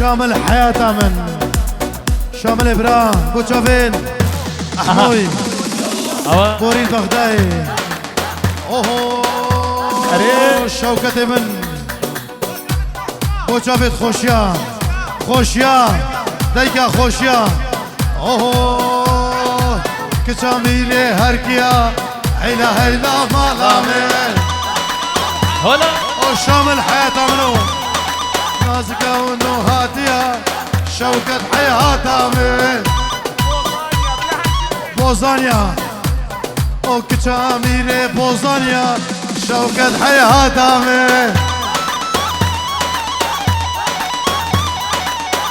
شامل حياته من شامل ابراهيم بوشافين احموي بوري البغدادي اوه شوكة من بوشافين خوشيا خوشيا ديكا خوشيا اوه كشاميلي هركيا هيلا هيلا مالامل هلا شامل حياته منو نازكة ونهاتيا شوكة حياتها من بوزانيا او كشاميري بوزانيا شوكة حياتها من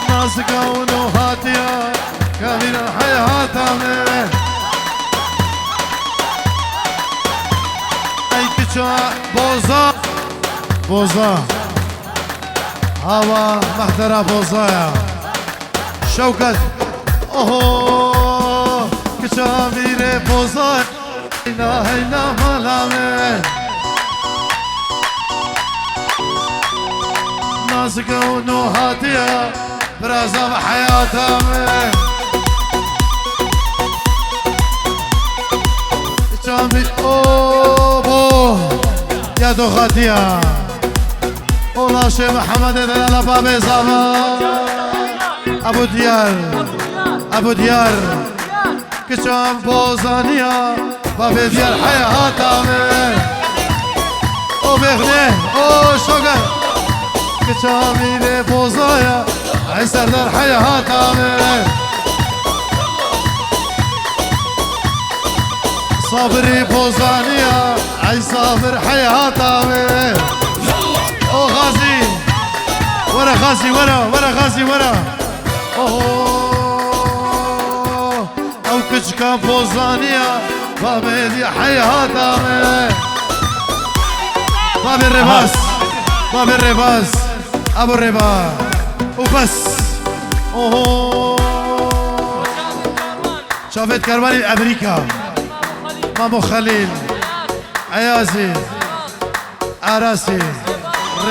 نازكة ونهاتيا كاميرا حياتها من اي كشا بوزا بوزا هوا محترى بوزايا شوكت اوه كشاميري بوزايا هينا هينا ملامي نازكة ونوهاتيا برازم حياتها من كشامي اوه بو يا دوغاتيا والله شيخ محمد على باب زمان ابو ديار ابو ديار كشام بوزانيا باب ديار حياتها من او بغني او شوغر كشامي بوزايا عيسر دار حياتها من صابري بوزانيا عي صابر حياتها من او غازي ورا غازي ورا غازي ورا اوه او كشكا بوزانيا بابي حياتها من باب الرباس باب الرباس ابو الربا وبس اوه شافت كرماني امريكا مامو خليل عيازي عراسي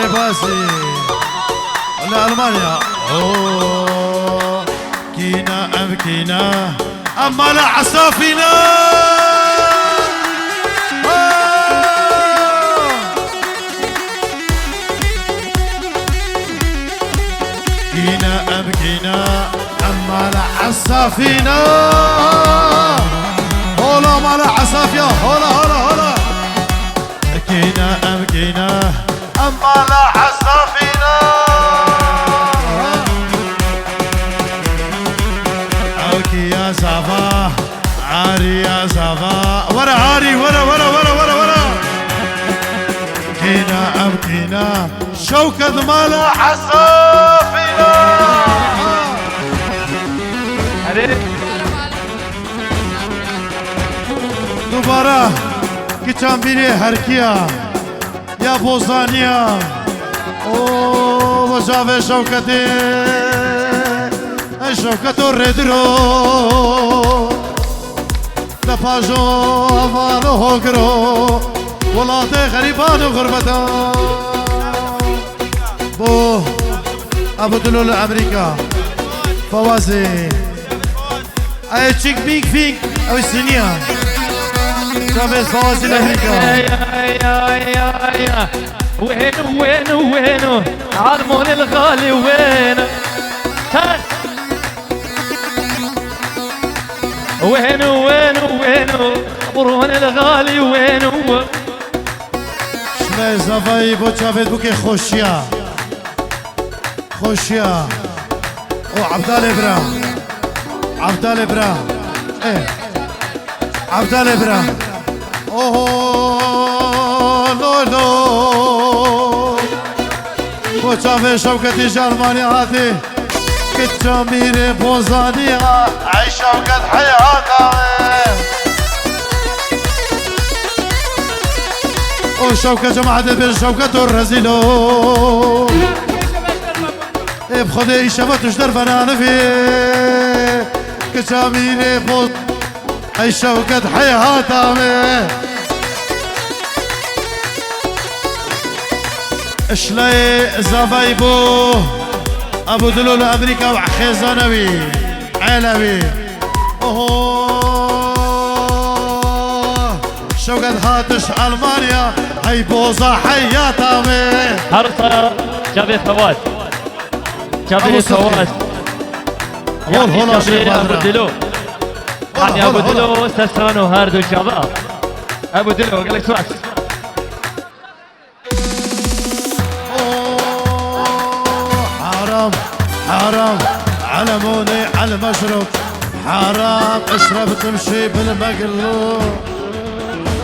رباسي لألمانيا اوه كينا ام كينا اما لا عصافينا كينا ام كينا اما لا عصافينا هولا ما لا عصافيا هولا هولا هولا كينا ام كينا اما لا عصافينا اوكي يا صفا عاري يا صفا ورا عاري ورا ورا ورا ورا ورا كينا ام كينا شوكة ما لا عصافينا دوباره كتان بيري هركيا يا بوزانيا او وجاوه شوكتي شوكتو ردرو لفاجو افانو هوكرو ولاتي غريبان وغربتان بو ابو دلول امريكا فوازي اي تشيك بيك فيك او السنية شافيز فوازي الامريكا وين عرمون الغالي وين عرمون الغالي وين شمي زفاي بو شافيز بوكي خوشيا خوشيا او عبدال ابراهيم عبدال ابراهيم ايه عبدال ابراهيم اوه لو لو بو شافيز شوكتي جرماني هاتي كتشاميري بوزانيا عيش شوكت حياتها وشوكة جماعة بين شوكة الرزيلو بخدي شبت وشدر فنان في كشاميني بوز هاي شوكة حياتها اشلاي زفايبو ابو دلول امريكا وخيزانوي علوي شوقت هاتش المانيا هي بوزة حياتا مي حرصة جابي فواز جابي فواز هول جابي ابو دلو يعني ابو دلو سسرانو هاردو شباب ابو دلو قال لك سواس حرام حرام علموني على المشروب حرام اشرب تمشي بالمقلوب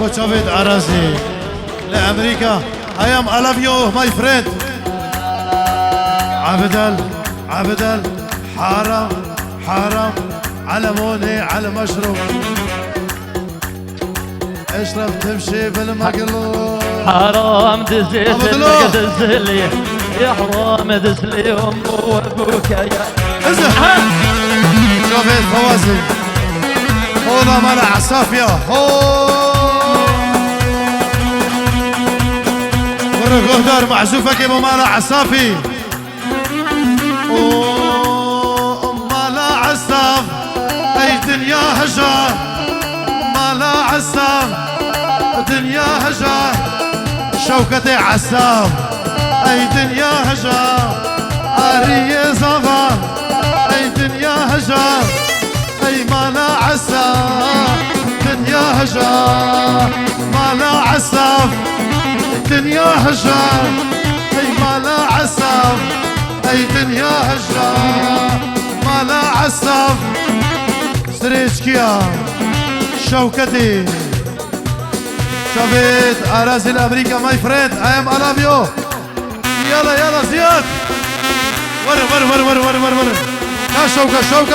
وشافيد عرزي لأمريكا I am I love you my friend عبدل حرام حرام علموني على المشروب اشرب تمشي بالمقلوب حرام دزيت دزلي يا حرام دزلي امه وابوك يا شوفي فوازي هولا ملع صافية ورقودر معزوفة كيما ملع صافي ملع الصاف اي دنيا هجار ملع الصاف دنيا هجار شوكتي عساف اي دنيا هجار اريه زغار اي دنيا هجار اي ملع الصاف دنيا هجار ملع الصاف دنيا هجار اي ملع الصاف اي دنيا هجار ملع الصاف سريشكيا شوكتي شافيت اراضي الامريكا ماي فريند اي ام الاف يو يلا زياد ور شوكة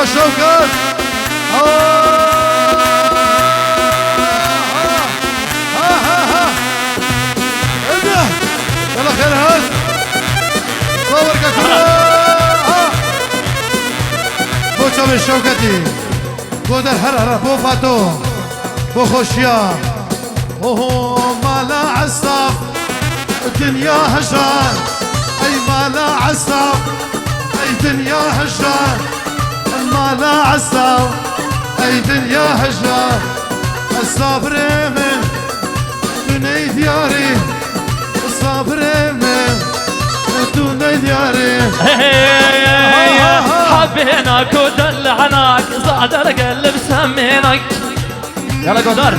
ابدا يلا خير هاد صور كاكولا بو شوفي شوكتي بو در هر بو فاتو بو خوشيا مالع الصاف الدنيا هجار اي مالع الصاف اي دنيا هجار مالع الصاف اي دنيا هجار الصبر من دني دياري الصبر من دني دياري حبيناك ودلعناك زاد القلب سميناك يلا قدر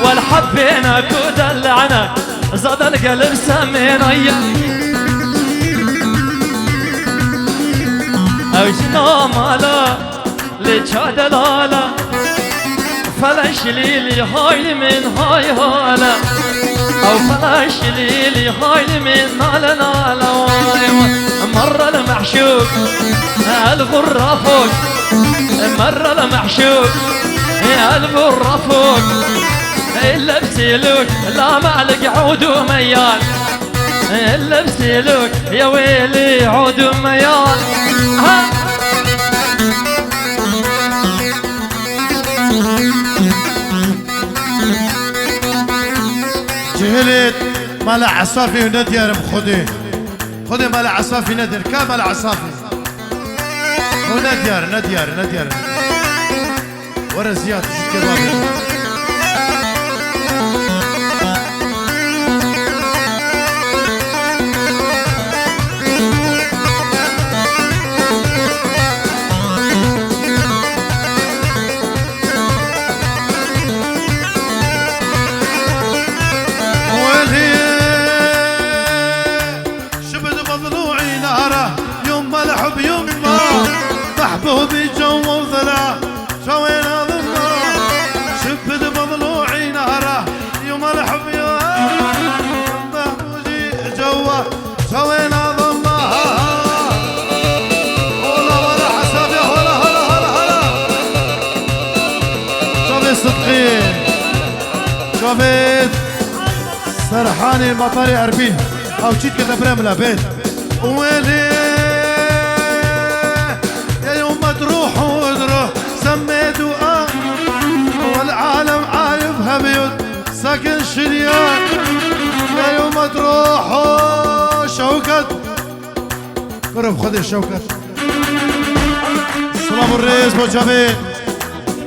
والحبيناك ودلعناك زاد القلب سميناك اوشنا مالا لجاد لالا فلاش ليلي هاي من هاي هالا او فلاش ليلي هاي من نالا نالا مرة المعشوق الغرة فوق مرة المعشوق الغرة فوق إلا بسيلوك لا معلق عود وميال إلا بسيلوك يا ويلي عود وميال جهلت ملع صافي وندير خذي ملع صافي ندير كم ملع صافي وندير ورا زياد كبار محبوبي جو وضلع شوين ضمه شبد مضلوعي نهره يوم الحب يا محبوبي جوا شوين ضمه ولا حساب يا هلا شوفي صدقي شوفي سرحاني مطاري 40 او جيت كده برمله بيت ويلي تروحوا ودروح سميت والعالم عارفها بيوت ساكن شريان يا يوم تروحوا شوكت قرب خد شوكت سلام الرئيس بو جابين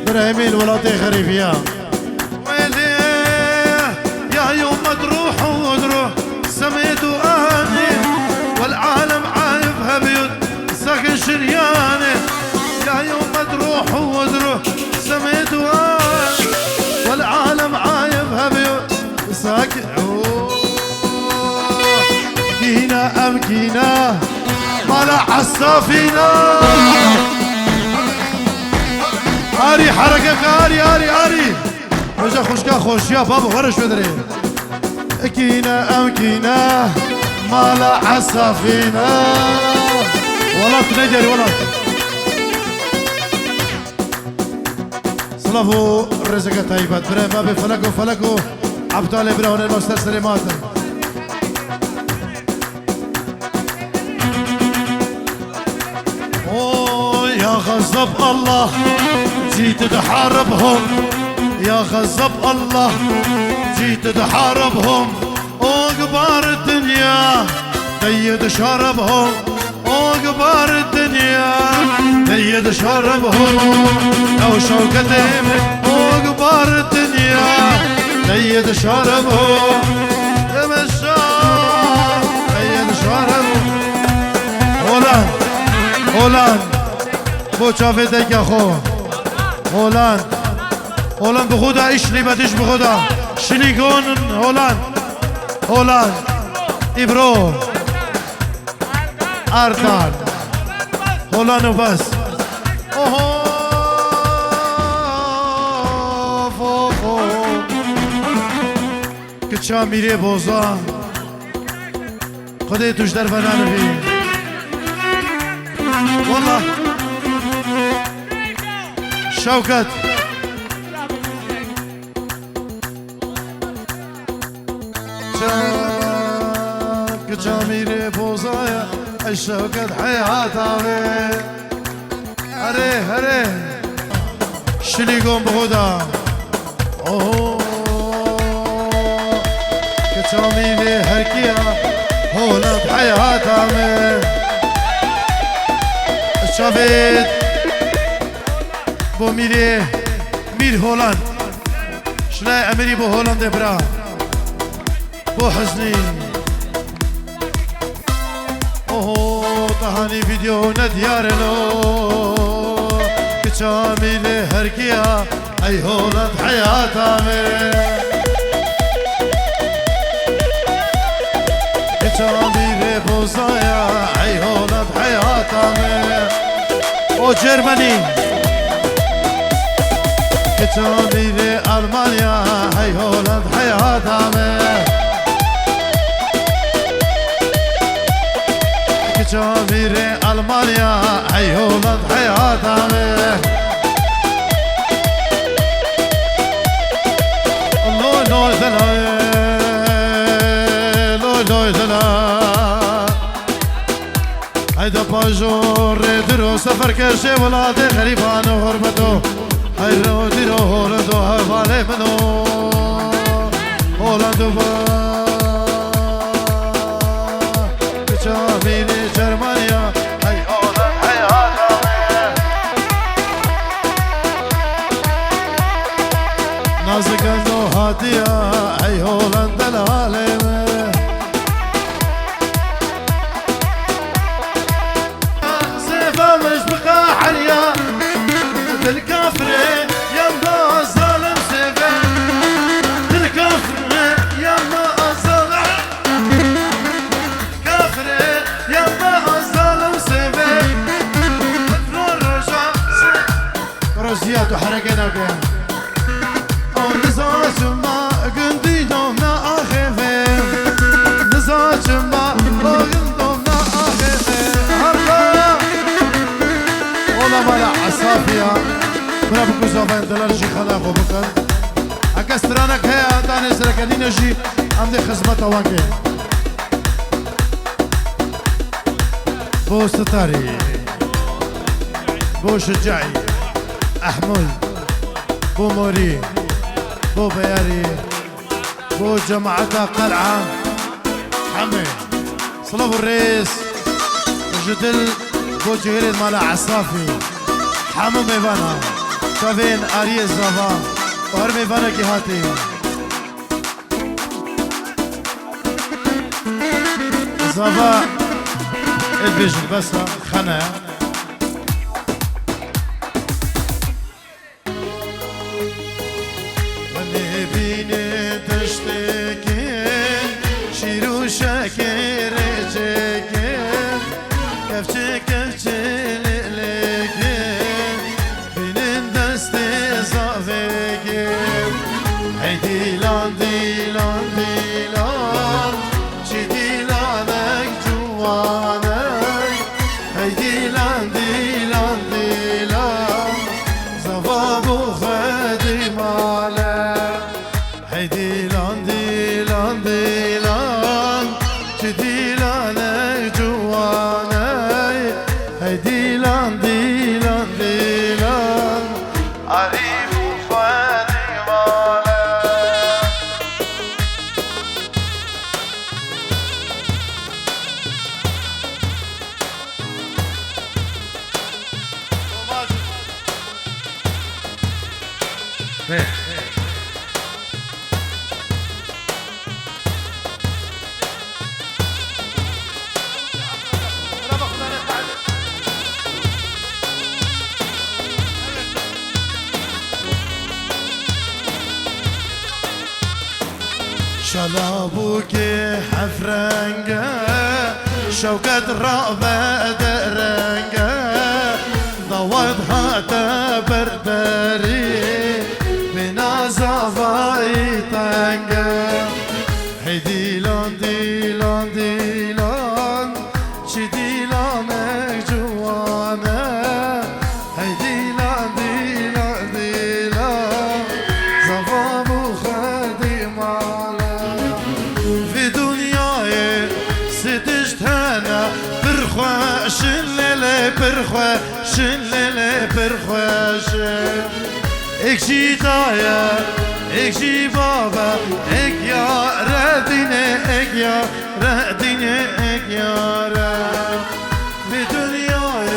براهيمي الولاطي خريفية ويلي يا يوم ما تروح وتروح سميت وأهني والعالم عايفها بيوت ساكن شرياني يا يوم ما تروح وتروح سميت وأهني والعالم عايفها بيوت ساكن كينا أمكينا طلع السفينة آري حركك آري آري آري رجع خوشكا خوش يا بابا ورش بدري كينا أمكينا طلع السفينة والله تنجري والله صلافو الرزقة طيبات برا بابي فلكو فلكو عبدالي براون المستر سليمات يا غضب الله جيت تحاربهم يا غضب الله جيت تحاربهم وكبار الدنيا ديد شربهم وكبار الدنيا ديد شربهم لو شوكتهم وكبار الدنيا ديد شربهم تمشى ديد شربهم هولند هولند بو چاویده که خو هولند هولند بخودا ایش لیبتش بخودا شلیگون هولند هولند ایبرو اردن هولند و بس اوه فو که چا میره بوزا خودی توش در بنانوی والله شوكت جميل بوزايا الشوكت حياتها هري هري شليقون بغدا اوه كجميل هركيا هولند حياتها شافيت بو ميري مير هولند شلاي امري بو هولند برا بو حزني اوه تهاني فيديو نديارنو كشامل هركيا اي هولند حياتها كشامل بوزايا اي هولند حياتها او جرماني كتابي لألمانيا هاي هولند حياتها كتابي لألمانيا هاي هولند حياتها لو لو دلا لو لو دلا هيدا باجور درو سفر كشي ولادي غريبان وغربتو هاي رو دیرو هولندو هواله منو هولندو با کجامینی جرمانیا هاي هولند حياتها نازگندو هاتیا هاي هولند العالم سيفا مش بقى حريا الكافرة يما الظالم سيفه الكافرة يما الظالم كافرة يما الظالم سيفه رجعت وحرقنا بها نزاج ما قندي دومنا آخفه نزاج ما قندي دومنا آخفه هلا والله ملا عصافية برا بكو زافين دلار جي خلاقو بكن اكا استرانك هيا داني سركنين جي عندي خزمة واكي بو ستاري بو شجاعي احمل بو موري بو بياري بو جماعة قلعة حمي صلاب الرئيس جدل بو جهرید مالا عصافی حمو میوانا شوین آریه زوا و هر میوانا کی هاتی زوا البيجن بس خنا وني بيني تشتكي شيرو شاكر جاكي كفشي كفشي ليكي بين دستي صافيكي هيدي لان ديلان ديلان شي ديلانك جوانك هيدي لان ديلان ديلان زفابو خادم عليك هيدي لان ديلان ديلان شي ديلانك جوانك هيدي لان ديلان ديلان عريف وخادم عليك شلابوك حفرنجة شوكة رابة درنجة ضوضها تبربري بنا زفاي طنجة هيدي لان ديلان ديلان شي ديلانك جوانا هيدي لان ديلان ديلان زفابو خادم عليك في دنياي ستجتهنا برخوا شللي برخوا شللي برخوا شل اكشي دايا اكشي بابا اك يا رديني اك يا رديني اك يا رد في دنياي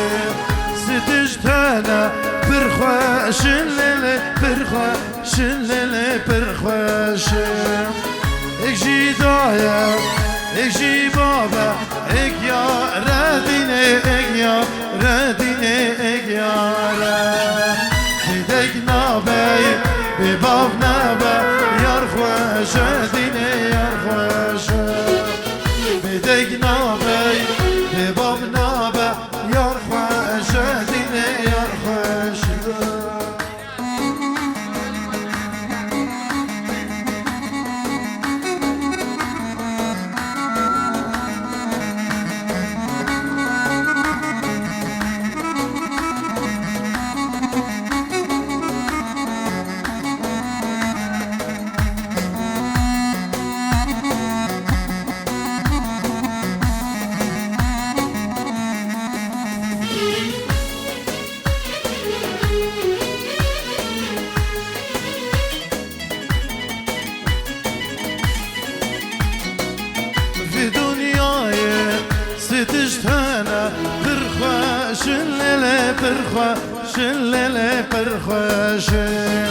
ستجتهنا برخوا شللي برخوا شللي برخوا شل اكشي دايا اكشي بابا اك يا رديني اك يا رديني اك يا رد بدك نابي بباب نابا يرخوش ديني يرخوش بدك نابي بباب نابا يرخوش ديني يرخوش في دنياي ستجتهنا برخوا شللي برخوا شللي برخوا شل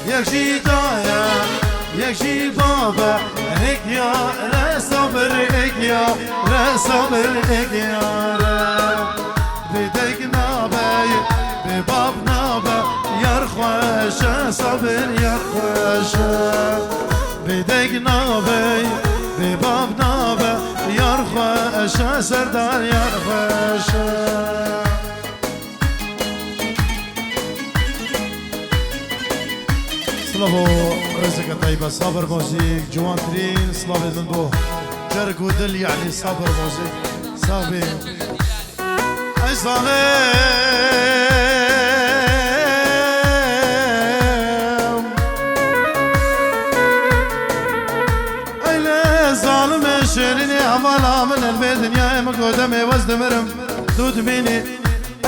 يكشي دايا يكشي بابا هيك يا لا صبر هيك يا لا صبر هيك يا رب بدك نابي بباب نابا يرخوش صبر يرخوش بدك نابي بباب نابا يرخوش سردار يرخوش سلافو رزق طيبة صابر موزيك جوان ترين سلافو ذنبو جرق ودل يعني صابر موزيك صابي اي ظالم اي لا ظالم شيريني حوالا من البدنيا مقودمي وزدمرم دود ميني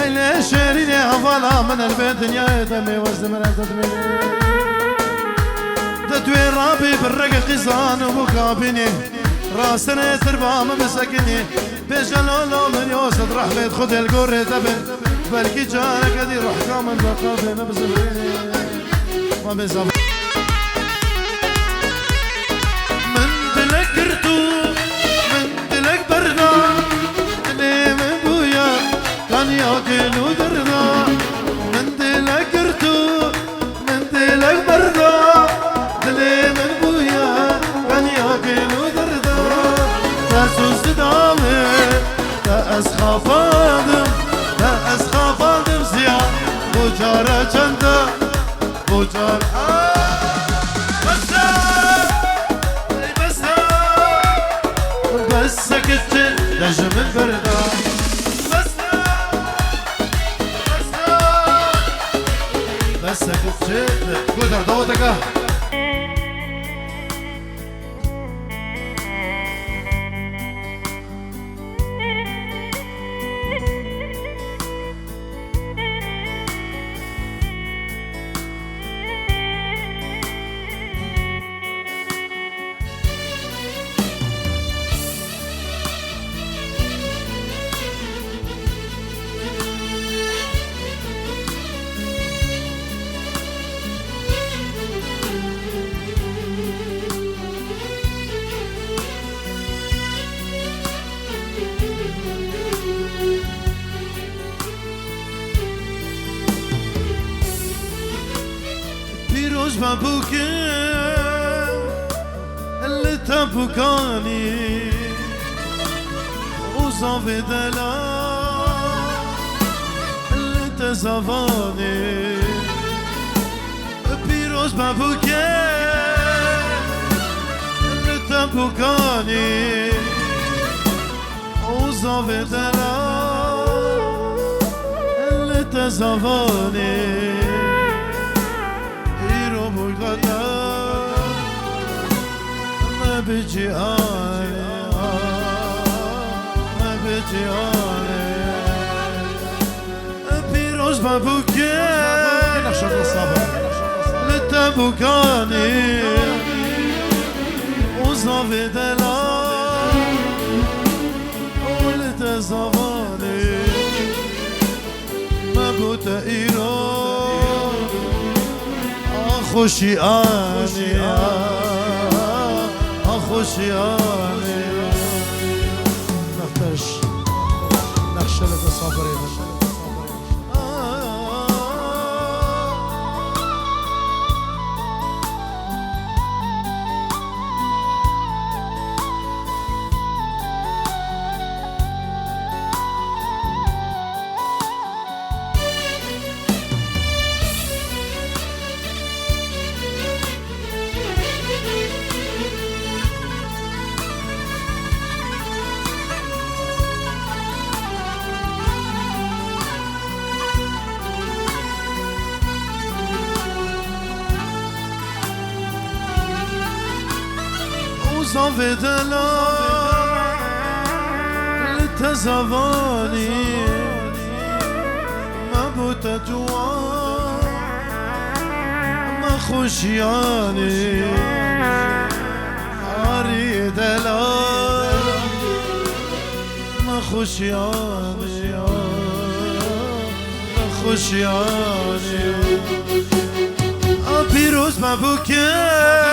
اي لا شيريني حوالا من البدنيا دمي وزدمرم دود ميني تدوي رابي بالرق قزان ومقابني راسنا تربام مسكني بجلاله من يوسد رحمة خد القرة دبن بلكي جارك دي روح كامل بقابل بزبرين ما بزبرين من دلك كرتو من دلك بردا دلي من بويا كان ياكل ودردا من دلك كرتو من دلك بردا دلي من بويا كان ياكل ودردا تسوس دامي تأسخافاdım ziyan bu cara çanda bu cara بس سكت نجم البردا بس سكت قدر ضوتك پیروز و بوکه اللي تبكاني وصافي دلا اللي تزافاني پیروز و بوکه اللي تبكاني وصافي دلا اللي تزافاني ما بيجي ما بيجي بيروز بابوكي نخشى الصبر للتبوكاني وصافي دلا ولتزافاني ما بوتا إيرو خوشی آنی خوشی آنی نختش نخشه لده صبری صافي دلا لتزافاني ما بوتا جوان ما خوشياني عاري دلا ما خوشياني ما خوشياني بيروز ما بوكي